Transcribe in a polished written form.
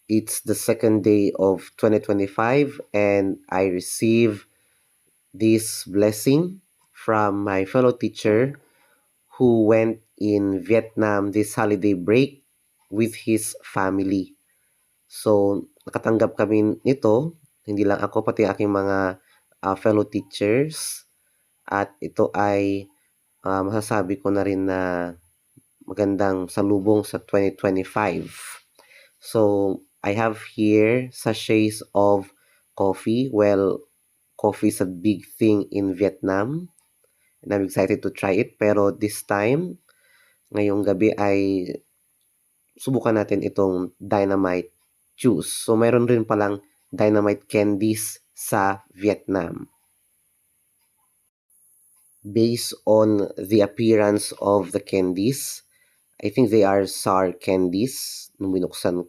It's the second day of 2025 and I receive this blessing from my fellow teacher who went in Vietnam this holiday break with his family. So, nakatanggap kami nito, hindi lang ako, pati aking mga fellow teachers. At ito ay masasabi ko na rin na magandang salubong sa 2025. So, I have here sachets of coffee. Well, coffee is a big thing in Vietnam. And I'm excited to try it. Pero this time, ngayong gabi ay subukan natin itong dynamite juice. So, mayroon rin palang dynamite candies sa Vietnam. Based on the appearance of the candies, I think they are sour candies nung binuksan ko.